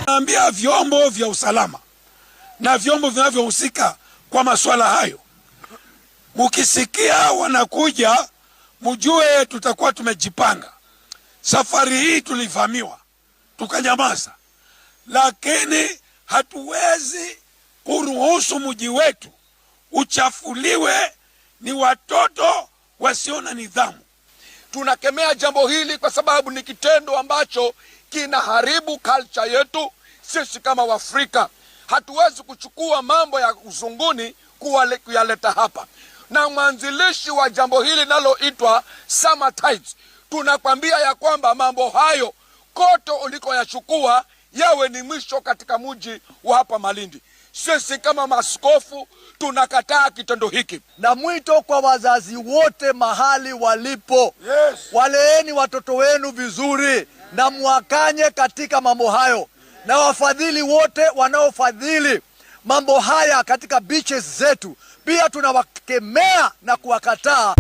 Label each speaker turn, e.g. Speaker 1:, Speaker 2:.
Speaker 1: Naambia vyombo vya usalama na vyombo vinavyohusika kwa masuala hayo, mukisikia wanakuja, mjue tutakuwa tumejipanga. Safari hii tulivamiwa, tukanyamaza, lakini hatuwezi kuruhusu mji wetu uchafuliwe ni watoto wasio na nidhamu.
Speaker 2: Tunakemea jambo hili kwa sababu ni kitendo ambacho kinaharibu culture yetu. Sisi kama Waafrika hatuwezi kuchukua mambo ya uzunguni kuyaleta hapa. Na mwanzilishi wa jambo hili naloitwa Summer Tides, tunakwambia ya kwamba mambo hayo kote ulikoyachukua yawe ni mwisho katika mji wa hapa Malindi. Sisi kama maaskofu tunakataa kitendo hiki.
Speaker 3: Na mwito kwa wazazi wote mahali walipo,
Speaker 2: yes,
Speaker 3: waleeni watoto wenu vizuri na mwakanye katika mambo hayo. Na wafadhili wote wanaofadhili mambo haya katika beaches zetu pia tunawakemea na kuwakataa.